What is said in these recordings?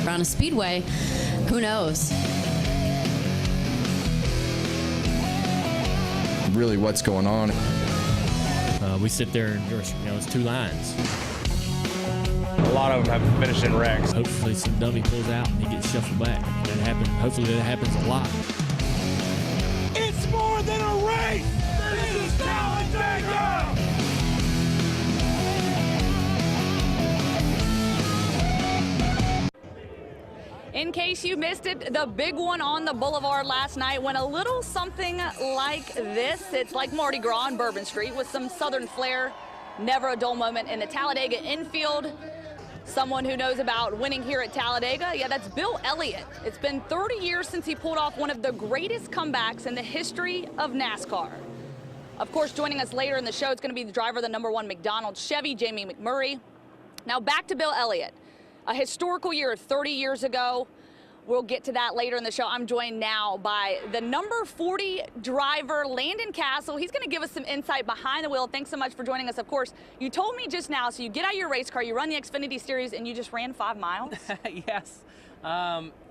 around a speedway, who knows? Really, what's going on? We sit there and there's, it's two lines. A lot of them have finished in wrecks. Hopefully some dummy pulls out and he gets shuffled back. Hopefully that happens a lot. It's more than a race! This is Talladega! In case you missed it, the big one on the boulevard last night went a little something like this. It's like Mardi Gras on Bourbon Street with some Southern flair. Never a dull moment in the Talladega infield. Someone who knows about winning here at Talladega, yeah, that's Bill Elliott. It's been 30 years since he pulled off one of the greatest comebacks in the history of NASCAR. Of course, joining us later in the show, it's going to be the driver of the #1 McDonald's Chevy, Jamie McMurray. Now back to Bill Elliott. A historical year 30 years ago. We'll get to that later in the show. I'm joined now by the number 40 driver, Landon Castle. He's going to give us some insight behind the wheel. Thanks so much for joining us. Of course, you told me just now, so you get out your race car, you run the Xfinity Series, and you just ran 5 miles? Yes.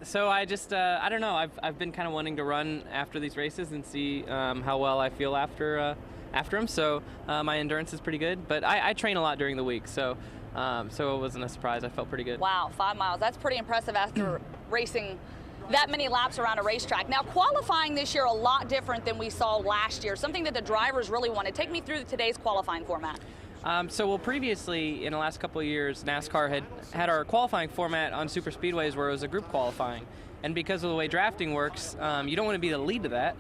So I just, I don't know. I've been kind of wanting to run after these races and see how well I feel after them. So my endurance is pretty good, but I train a lot during the week, so it wasn't a surprise. I felt pretty good. Wow, 5 miles. That's pretty impressive after racing that many laps around a racetrack. Now, qualifying this year a lot different than we saw last year, something that the drivers really wanted. Take me through today's qualifying format. Previously, in the last couple of years, NASCAR had our qualifying format on super speedways where it was a group qualifying. And because of the way drafting works, you don't want to be the lead to that,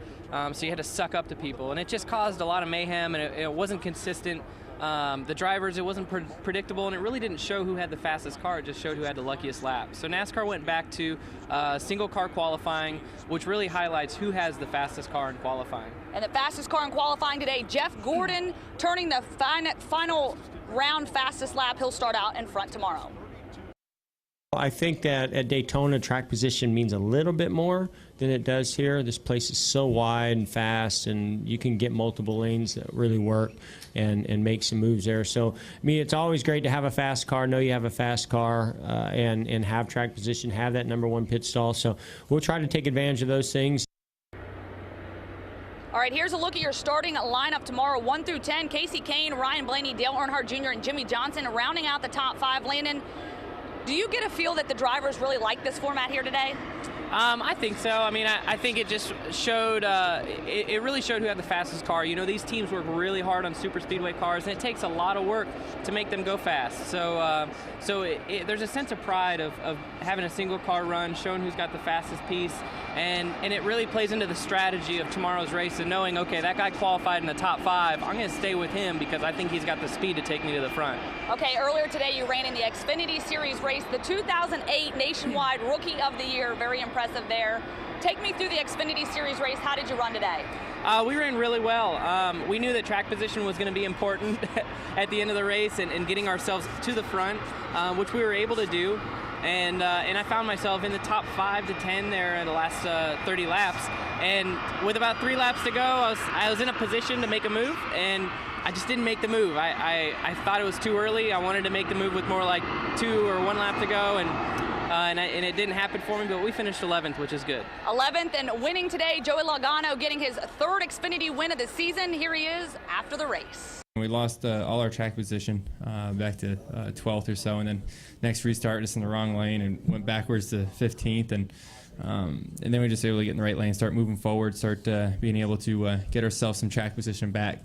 so you had to suck up to people. And it just caused a lot of mayhem, and it wasn't consistent. The drivers, it wasn't predictable, and it really didn't show who had the fastest car. It just showed who had the luckiest lap. So NASCAR went back to single car qualifying, which really highlights who has the fastest car in qualifying. And the fastest car in qualifying today, Jeff Gordon, turning the final round fastest lap. He'll start out in front tomorrow. I think that at Daytona, track position means a little bit more than it does here. This place is so wide and fast, and you can get multiple lanes that really work and make some moves there. So, I mean, it's always great to have a fast car, know you have a fast car, and have track position, have that #1 pit stall. So we'll try to take advantage of those things. All right, here's a look at your starting lineup tomorrow, 1 through 10. Casey Kane, Ryan Blaney, Dale Earnhardt Jr., and Jimmy Johnson rounding out the top 5. Landon, do you get a feel that the drivers really like this format here today? I think so. I mean, I think it just showed, it really showed who had the fastest car. You know, these teams work really hard on super speedway cars, and it takes a lot of work to make them go fast. So there's a sense of pride of having a single car run, showing who's got the fastest piece, and it really plays into the strategy of tomorrow's race and knowing, okay, that guy qualified in the top 5. I'm going to stay with him because I think he's got the speed to take me to the front. Okay, earlier today you ran in the Xfinity Series race, the 2008 Nationwide Rookie of the Year. Very impressive there. Take me through the Xfinity Series race. How did you run today? We ran really well. We knew that track position was going to be important at the end of the race and getting ourselves to the front, which we were able to do. And I found myself in the top 5 to 10 there in the last 30 laps. And with about 3 laps to go, I was in a position to make a move, and I just didn't make the move. I thought it was too early. I wanted to make the move with more like 2 or 1 lap to go, and it didn't happen for me, but we finished 11th, which is good. 11th and winning today, Joey Logano getting his 3rd Xfinity win of the season. Here he is after the race. We lost all our track position back to 12th or so, and then next restart just in the wrong lane and went backwards to 15th, and then we were just able to get in the right lane, start moving forward, start being able to get ourselves some track position back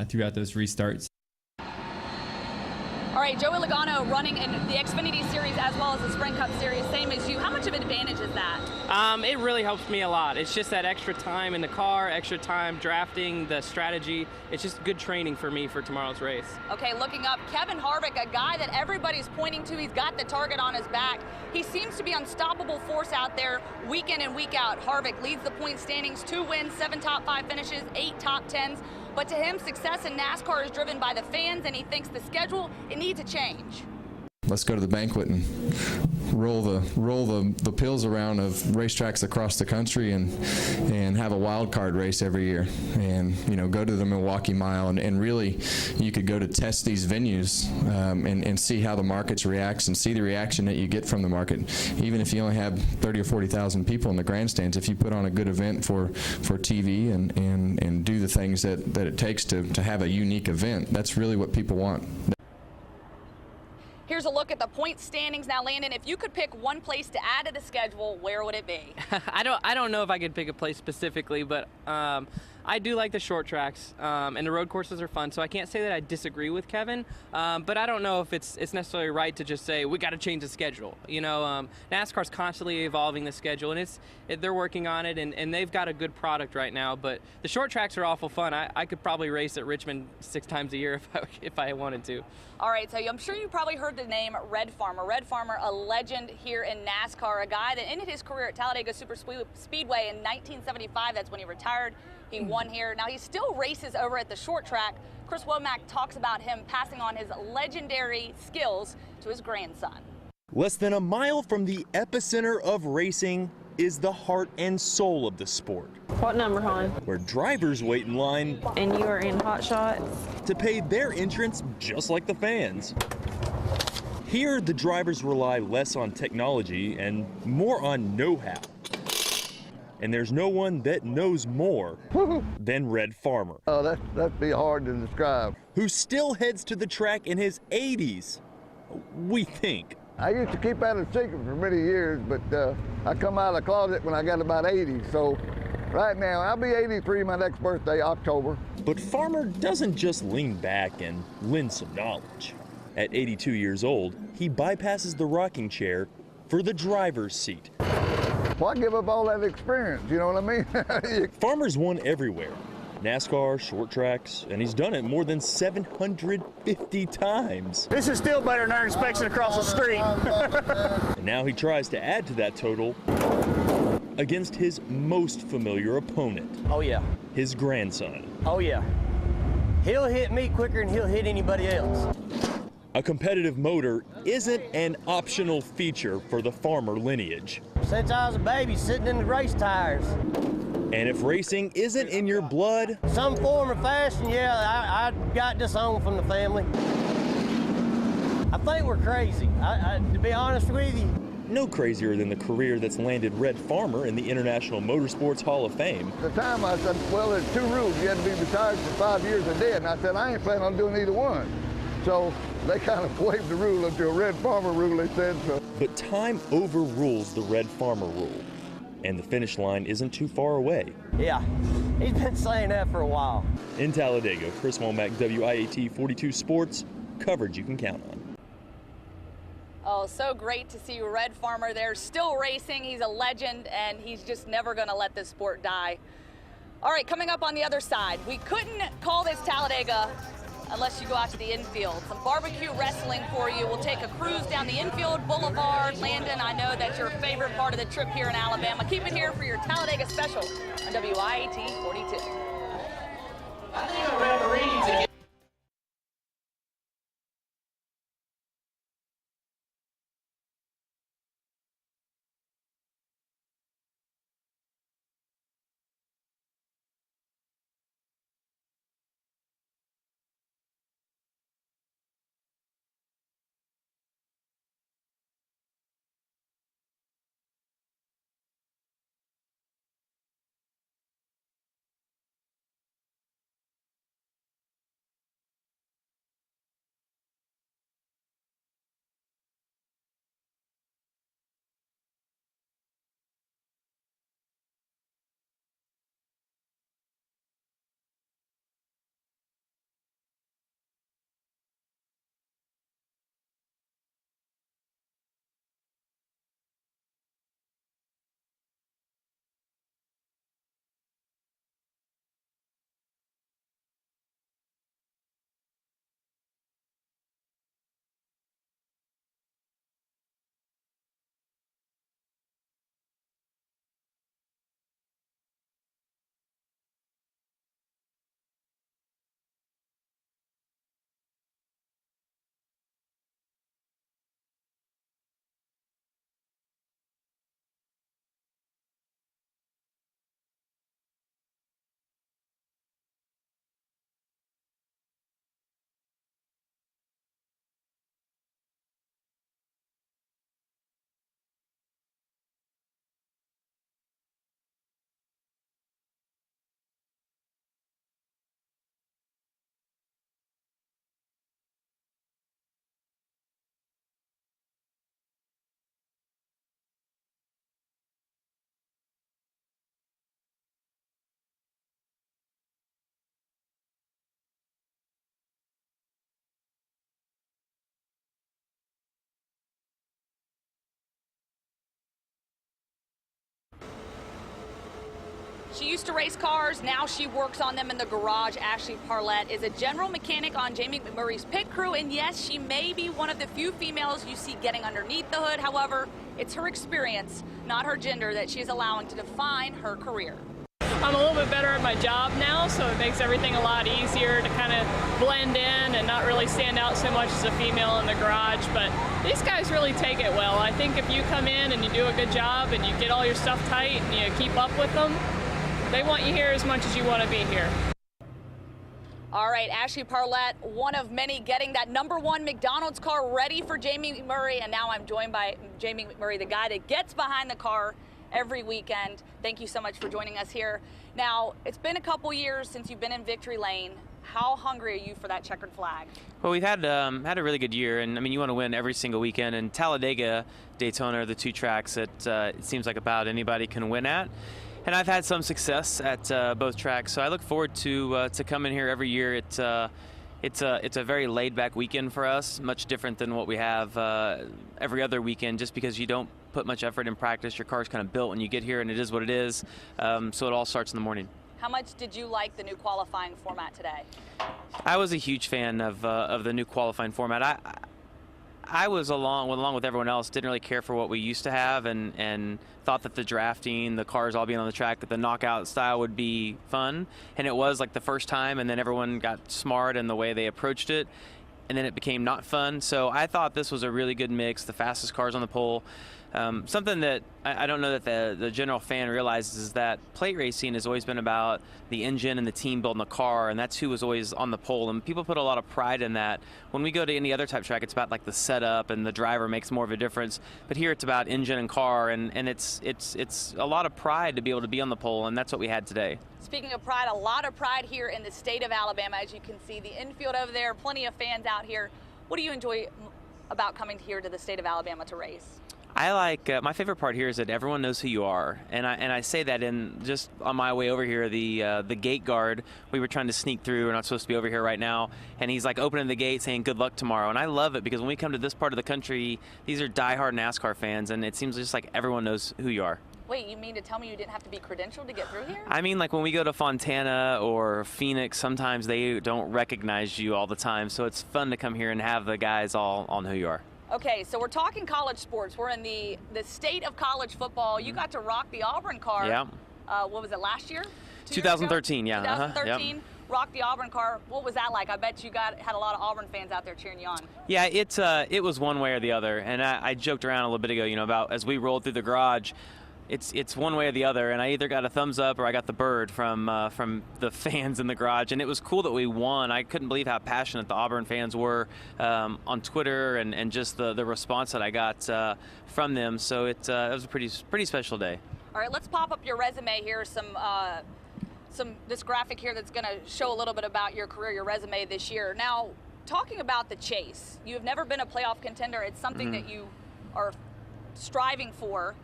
throughout those restarts. All right, Joey Logano running in the Xfinity Series as well as the Sprint Cup Series, same as you. How much of an advantage is that? It really helps me a lot. It's just that extra time in the car, extra time drafting, the strategy. It's just good training for me for tomorrow's race. Okay, looking up, Kevin Harvick, a guy that everybody's pointing to. He's got the target on his back. He seems to be unstoppable force out there week in and week out. Harvick leads the point standings, 2 wins, 7 top 5 finishes, 8 top 10s. But to him, success in NASCAR is driven by the fans, and he thinks the schedule, it needs a change. let's go to the banquet and roll the pills around of racetracks across the country and have a wild card race every year, and go to the Milwaukee Mile, and really you could go to test these venues and see how the market reacts and see the reaction that you get from the market. Even if you only have 30 or 40,000 people in the grandstands, if you put on a good event for TV and do the things that it takes to have a unique event, that's really what people want. Here's a look at the point standings now. Landon, if you could pick one place to add to the schedule, where would it be? I don't know if I could pick a place specifically, but I do like the short tracks, and the road courses are fun, so I can't say that I disagree with Kevin, but I don't know if it's necessarily right to just say we got to change the schedule. NASCAR's constantly evolving the schedule, and they're working on it, and they've got a good product right now, but the short tracks are awful fun. I could probably race at Richmond 6 times a year if I wanted to. All right, so I'm sure you probably heard the name Red Farmer. Red Farmer, a legend here in NASCAR, a guy that ended his career at Talladega Speedway in 1975. That's when he retired. He won here. Now he still races over at the short track. Chris Womack talks about him passing on his legendary skills to his grandson. Less than a mile from the epicenter of racing is the heart and soul of the sport. What number, hon? Where drivers wait in line. And you are in hot shots? To pay their entrance just like the fans. Here, the drivers rely less on technology and more on know-how. And there's no one that knows more than Red Farmer. Oh, that'd be hard to describe. Who still heads to the track in his 80s, we think. I used to keep that a secret for many years, but I come out of the closet when I got about 80. So right now, I'll be 83 my next birthday, October. But Farmer doesn't just lean back and lend some knowledge. At 82 years old, he bypasses the rocking chair for the driver's seat. Why give up all that experience, you know what I mean? Farmer's won everywhere. NASCAR, short tracks, and he's done it more than 750 times. This is still better than our inspection across the street. And now he tries to add to that total against his most familiar opponent. Oh yeah. His grandson. Oh yeah. He'll hit me quicker than he'll hit anybody else. A competitive motor isn't an optional feature for the Farmer lineage. Since I was a baby, sitting in the race tires. And if racing isn't in your blood, some form or fashion, yeah, I got this on from the family. I think we're crazy. To be honest with you. No crazier than the career that's landed Red Farmer in the International Motorsports Hall of Fame. At the time I said, well, there's 2 rules. You had to be retired for 5 years or dead. And I said, I ain't planning on doing either one. So they kind of waived the rule until Red Farmer rule, they said so. But time overrules the Red Farmer rule. And the finish line isn't too far away. Yeah, he's been saying that for a while. In Talladega, Chris Womack, WIAT 42 Sports, coverage you can count on. Oh, so great to see Red Farmer there, still racing. He's a legend, and he's just never going to let this sport die. All right, coming up on the other side, we couldn't call this Talladega unless you go out to the infield. Some barbecue wrestling for you. We'll take a cruise down the infield boulevard. Landon, I know that's your favorite part of the trip here in Alabama. Keep it here for your Talladega special on WIAT 42. She used to race cars, now she works on them in the garage. Ashley Parlett is a general mechanic on Jamie McMurray's pit crew, and yes, she may be one of the few females you see getting underneath the hood. However, it's her experience, not her gender, that she is allowing to define her career. I'm a little bit better at my job now, so it makes everything a lot easier to kind of blend in and not really stand out so much as a female in the garage. But these guys really take it well. I think if you come in and you do a good job and you get all your stuff tight and you keep up with them, they want you here as much as you want to be here. All right, Ashley Parlett, one of many getting that #1 McDonald's car ready for Jamie McMurray, and now I'm joined by Jamie McMurray, the guy that gets behind the car every weekend. Thank you so much for joining us here. Now, it's been a couple years since you've been in victory lane. How hungry are you for that checkered flag? Well, we've had a really good year, and I mean, you want to win every single weekend. And Talladega, Daytona are the two tracks that it seems like about anybody can win at. And I've had some success at both tracks, so I look forward to coming here every year. It's a very laid-back weekend for us, much different than what we have every other weekend, just because you don't put much effort in practice. Your car's kind of built when you get here, and it is what it is. So it all starts in the morning. How much did you like the new qualifying format today? I was a huge fan of the new qualifying format. I was along with everyone else, didn't really care for what we used to have, and thought that the drafting, the cars all being on the track, that the knockout style would be fun. And it was like the first time, and then everyone got smart in the way they approached it, and then it became not fun. So I thought this was a really good mix, the fastest cars on the pole. Something that I don't know that the general fan realizes is that plate racing has always been about the engine and the team building the car, and that's who was always on the pole. And people put a lot of pride in that. When we go to any other type track, it's about like the setup and the driver makes more of a difference. But here it's about engine and car, and it's a lot of pride to be able to be on the pole, and that's what we had today. Speaking of pride, a lot of pride here in the state of Alabama. As you can see, the infield over there, plenty of fans out here. What do you enjoy about coming here to the state of Alabama to race? I like my favorite part here is that everyone knows who you are, and I say that in just on my way over here. The gate guard, we were trying to sneak through. We're not supposed to be over here right now, and he's like opening the gate saying good luck tomorrow. And I love it because when we come to this part of the country, these are diehard NASCAR fans, and it seems just like everyone knows who you are. Wait, you mean to tell me you didn't have to be credentialed to get through here? I mean, like when we go to Fontana or Phoenix, sometimes they don't recognize you all the time, so it's fun to come here and have the guys all on who you are. Okay, so we're talking college sports. We're in the state of college football. You got to rock the Auburn car. Yeah. What was it, last year? 2013, yeah. 2013, Yep. Rock the Auburn car. What was that like? I bet you had a lot of Auburn fans out there cheering you on. Yeah, it was one way or the other. And I joked around a little bit ago, about as we rolled through the garage, it's one way or the other, and I either got a thumbs up or I got the bird from the fans in the garage, and it was cool that we won. I couldn't believe how passionate the Auburn fans were on Twitter, and just the response that I got from them. So it was a pretty special day. All right, let's pop up your resume here. This graphic here that's going to show a little bit about your career, your resume this year. Now, talking about the chase, you have never been a playoff contender. It's something that you are striving for.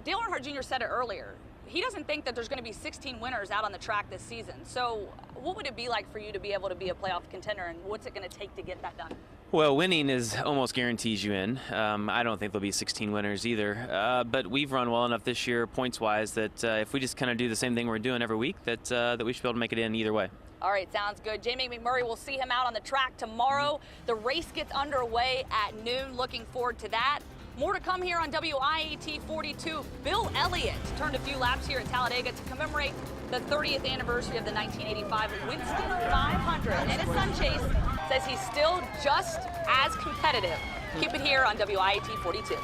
Dale Earnhardt Jr. said it earlier. He doesn't think that there's going to be 16 winners out on the track this season. So what would it be like for you to be able to be a playoff contender, and what's it going to take to get that done? Well, winning is almost guarantees you in. I don't think there'll be 16 winners either. But we've run well enough this year, points-wise, that if we just kind of do the same thing we're doing every week, that we should be able to make it in either way. All right, sounds good. Jamie McMurray, we'll see him out on the track tomorrow. The race gets underway at noon. Looking forward to that. More to come here on WIAT 42. Bill Elliott turned a few laps here at Talladega to commemorate the 30th anniversary of the 1985 Winston 500. And his son Chase says he's still just as competitive. Keep it here on WIAT 42.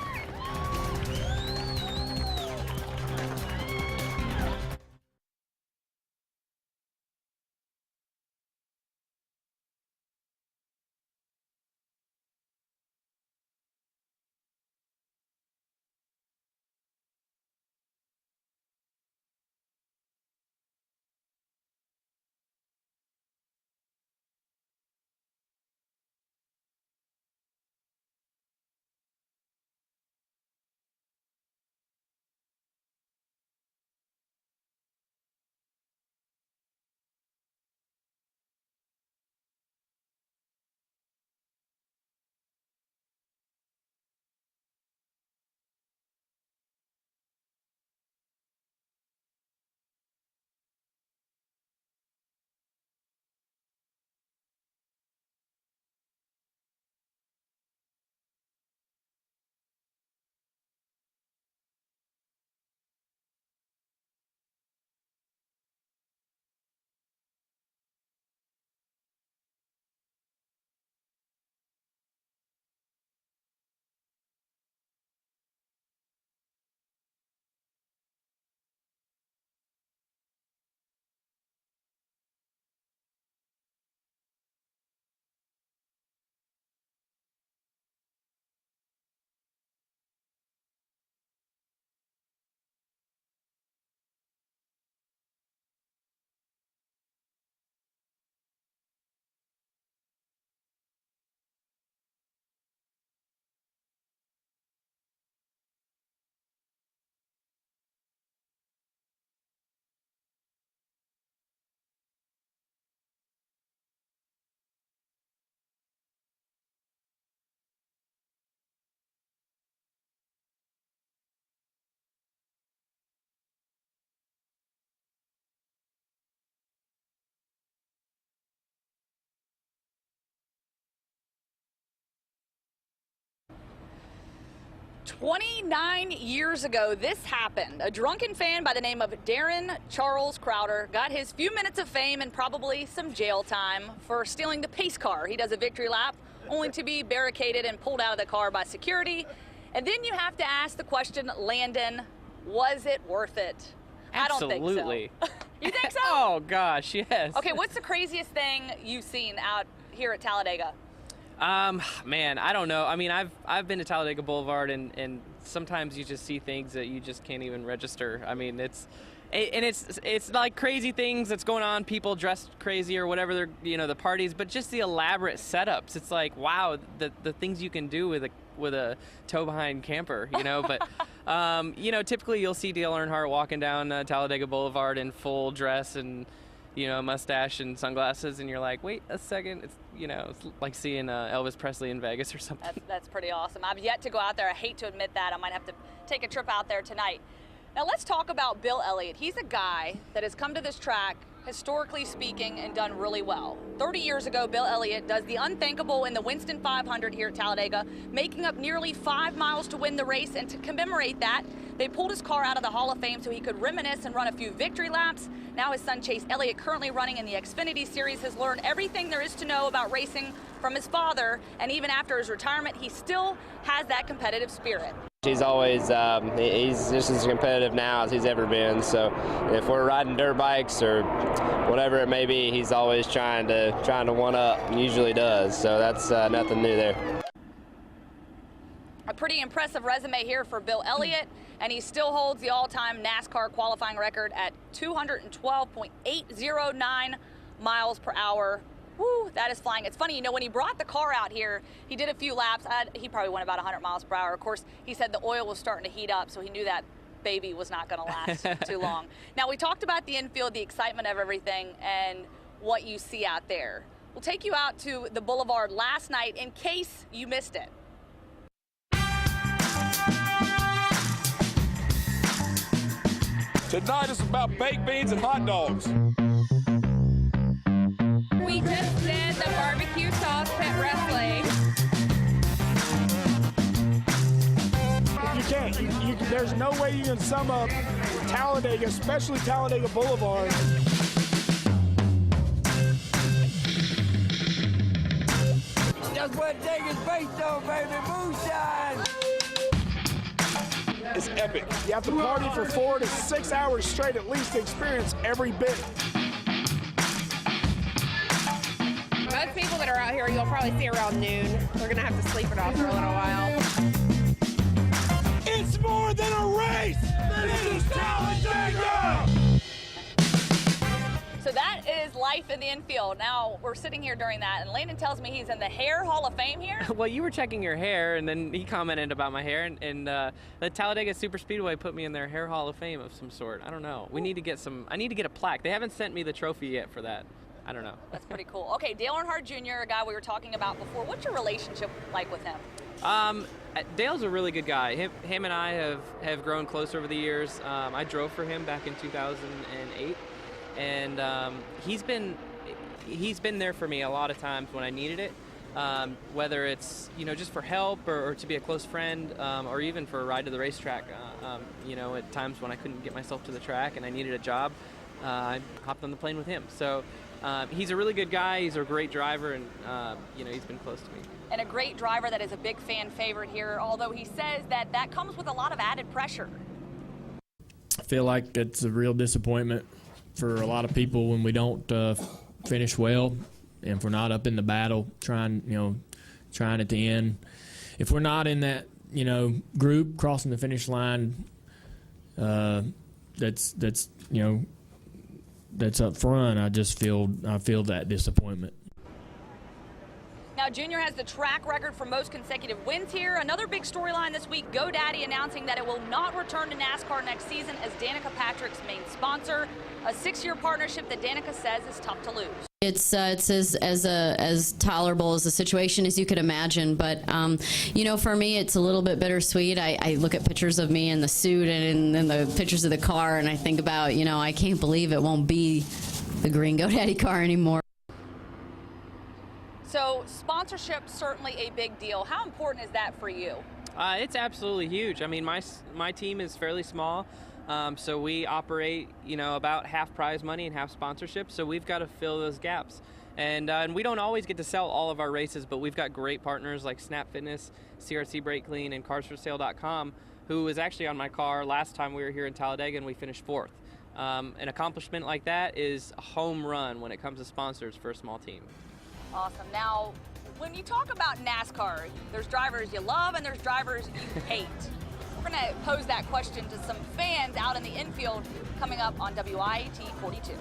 29 years ago, this happened. A drunken fan by the name of Darren Charles Crowder got his few minutes of fame and probably some jail time for stealing the pace car. He does a victory lap only to be barricaded and pulled out of the car by security. And then you have to ask the question, Landon, was it worth it? Absolutely. I don't think so. You think so? Oh, gosh, yes. Okay, what's the craziest thing you've seen out here at Talladega? Man, I don't know. I mean, I've been to Talladega Boulevard, and sometimes you just see things that you just can't even register. I mean, it's like crazy things that's going on, people dressed crazy or whatever, they're, the parties, but just the elaborate setups. It's like, wow, the things you can do with a tow behind camper, but typically you'll see Dale Earnhardt walking down Talladega Boulevard in full dress and mustache and sunglasses, and you're like, wait a second, it's like seeing Elvis Presley in Vegas or something. That's pretty awesome. I've yet to go out there. I hate to admit that. I might have to take a trip out there tonight. Now let's talk about Bill Elliott. He's a guy that has come to this track, historically speaking, and done really well. 30 years ago, Bill Elliott does the unthinkable in the Winston 500 here at Talladega, making up nearly 5 miles to win the race. And to commemorate that, they pulled his car out of the Hall of Fame so he could reminisce and run a few victory laps. Now his son Chase Elliott, currently running in the Xfinity Series, has learned everything there is to know about racing from his father, and even after his retirement, he still has that competitive spirit. He's always, he's just as competitive now as he's ever been, so if we're riding dirt bikes or whatever it may be, he's always trying to one up, and usually does, so that's nothing new there. A pretty impressive resume here for Bill Elliott, and he still holds the all-time NASCAR qualifying record at 212.809 miles per hour. Woo, that is flying. It's funny, when he brought the car out here, he did a few laps. He probably went about 100 miles per hour. Of course, he said the oil was starting to heat up, so he knew that baby was not going to last too long. Now, we talked about the infield, the excitement of everything, and what you see out there. We'll take you out to the boulevard last night in case you missed it. Tonight is about baked beans and hot dogs. We just did the barbecue sauce pit wrestling. You can't. There's no way you can sum up Talladega, especially Talladega Boulevard. That's what Vegas based on, baby. Moonshine. It's epic. You have to party for 4 to 6 hours straight at least to experience every bit. Most people that are out here, you'll probably see around noon. We're going to have to sleep it off for a little while. It's more than a race. This is Talladega. So that is life in the infield. Now, we're sitting here during that, and Landon tells me he's in the Hair Hall of Fame here. Well, you were checking your hair, and then he commented about my hair, and the Talladega Super Speedway put me in their Hair Hall of Fame of some sort. I don't know. I need to get a plaque. They haven't sent me the trophy yet for that. I don't know. That's pretty cool. Okay, Dale Earnhardt Jr., a guy we were talking about before. What's your relationship like with him? Dale's a really good guy. Him and I have grown close over the years. I drove for him back in 2008. And he's been there for me a lot of times when I needed it, whether it's just for help or to be a close friend, or even for a ride to the racetrack. At times when I couldn't get myself to the track and I needed a job, I hopped on the plane with him. So he's a really good guy. He's a great driver, and he's been close to me. And a great driver that is a big fan favorite here. Although he says that comes with a lot of added pressure. I feel like it's a real disappointment for a lot of people when we don't finish well, and if we're not up in the battle, trying at the end. If we're not in that group crossing the finish line, that's up front. I feel that disappointment. Now, Junior has the track record for most consecutive wins here. Another big storyline this week, GoDaddy announcing that it will not return to NASCAR next season as Danica Patrick's main sponsor. A 6-year partnership that Danica says is tough to lose. It's as tolerable as a situation as you could imagine, but for me it's a little bit bittersweet. I look at pictures of me in the suit and the pictures of the car, and I think about I can't believe it won't be the green GoDaddy car anymore. So sponsorship, certainly a big deal. How important is that for you? It's absolutely huge. I mean, my team is fairly small, so we operate, about half prize money and half sponsorship. So we've got to fill those gaps, and we don't always get to sell all of our races, but we've got great partners like Snap Fitness, CRC Brake Clean, and CarsForSale.com, who was actually on my car last time we were here in Talladega, and we finished 4th. An accomplishment like that is a home run when it comes to sponsors for a small team. Awesome. Now, when you talk about NASCAR, there's drivers you love and there's drivers you hate. We're going to pose that question to some fans out in the infield coming up on WIAT 42.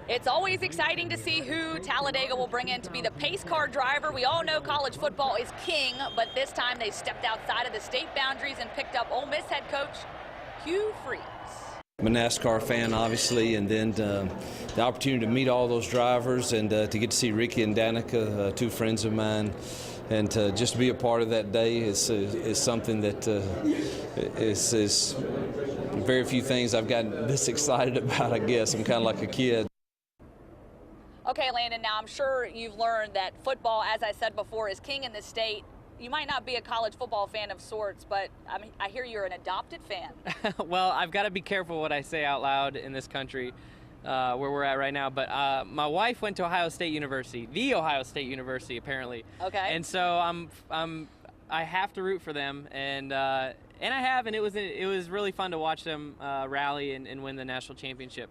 It's always exciting to see who Talladega will bring in to be the pace car driver. We all know college football is king, but this time they stepped outside of the state boundaries and picked up Ole Miss head coach Hugh Freeze. I'm a NASCAR fan, obviously, and then the opportunity to meet all those drivers and to get to see Ricky and Danica, two friends of mine, and just to be a part of that day is something that is very few things I've gotten this excited about, I guess. I'm kind of like a kid. Okay, Landon, now I'm sure you've learned that football, as I said before, is king in this state. You might not be a college football fan of sorts, but I hear you're an adopted fan. Well, I've got to be careful what I say out loud in this country where we're at right now. But my wife went to Ohio State University, the Ohio State University, apparently. Okay. And so I have to root for them, and I have, and it was really fun to watch them rally and win the national championship.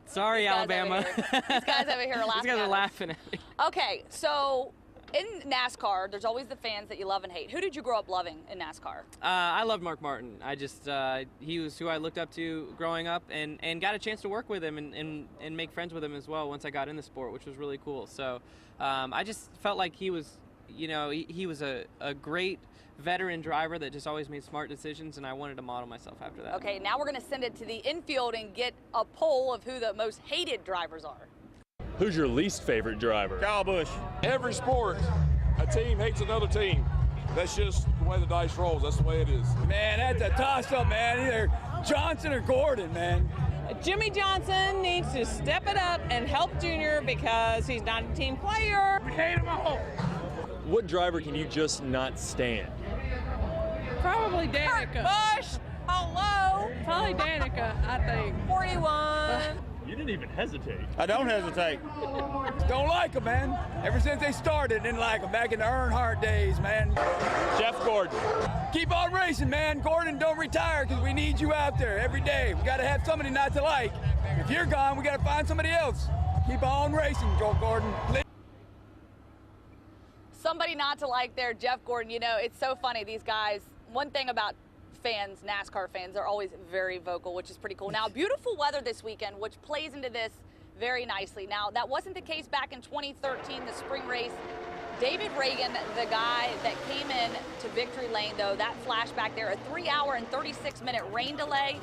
Sorry, Alabama. These guys over here are laughing. These guys are laughing at me. Okay, so in NASCAR, there's always the fans that you love and hate. Who did you grow up loving in NASCAR? I loved Mark Martin. He was who I looked up to growing up, and got a chance to work with him and make friends with him as well once I got in the sport, which was really cool. So I just felt like he was, he was a great veteran driver that just always made smart decisions, and I wanted to model myself after that. Okay, now we're going to send it to the infield and get a poll of who the most hated drivers are. Who's your least favorite driver? Kyle Busch. Every sport, a team hates another team. That's just the way the dice rolls. That's the way it is. Man, that's a toss-up, man. Either Johnson or Gordon, man. Jimmy Johnson needs to step it up and help Junior because he's not a team player. We hate them all. What driver can you just not stand? Probably Danica. Bush. Hello. Probably Danica, I think. 41. You didn't even hesitate. I don't hesitate. Don't like them, man. Ever since they started, didn't like them. Back in the Earnhardt days, man. Jeff Gordon. Keep on racing, man. Gordon, don't retire because we need you out there every day. We got to have somebody not to like. If you're gone, we got to find somebody else. Keep on racing, Joe Gordon. Somebody not to like there, Jeff Gordon. You know, it's so funny. These guys, one thing about fans, NASCAR fans, they're always very vocal, which is pretty cool. Now, beautiful weather this weekend, which plays into this very nicely. Now, that wasn't the case back in 2013, the spring race. David Reagan, the guy that came in to victory lane, though, that flashback there, a 3-hour and 36-minute rain delay.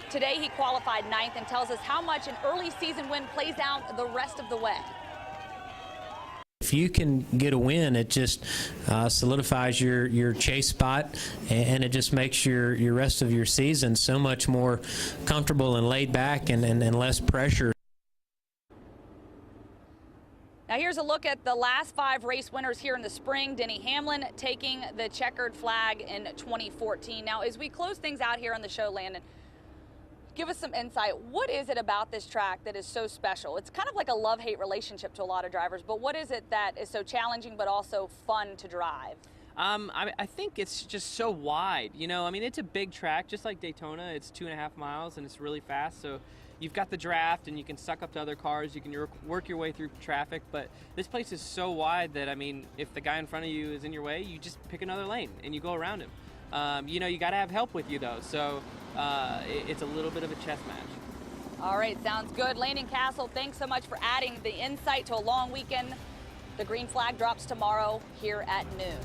Today, he qualified 9th and tells us how much an early season win plays out the rest of the way. If you can get a win, it just solidifies your chase spot, and it just makes your rest of your season so much more comfortable and laid back and less pressure. Now here's a look at the last 5 race winners here in the spring. Denny Hamlin taking the checkered flag in 2014. Now as we close things out here on the show, Landon, give us some insight. What is it about this track that is so special? It's kind of like a love-hate relationship to a lot of drivers, but what is it that is so challenging but also fun to drive? I think it's just so wide. You know, I mean, it's a big track, just like Daytona. It's 2.5 miles, and it's really fast. So you've got the draft, and you can suck up to other cars. You can work your way through traffic. But this place is so wide that, I mean, if the guy in front of you is in your way, you just pick another lane, and you go around him. You know, you got to have help with you, though. So it's a little bit of a chess match. All right, sounds good. Landon Castle, thanks so much for adding the insight to a long weekend. The green flag drops tomorrow here at noon.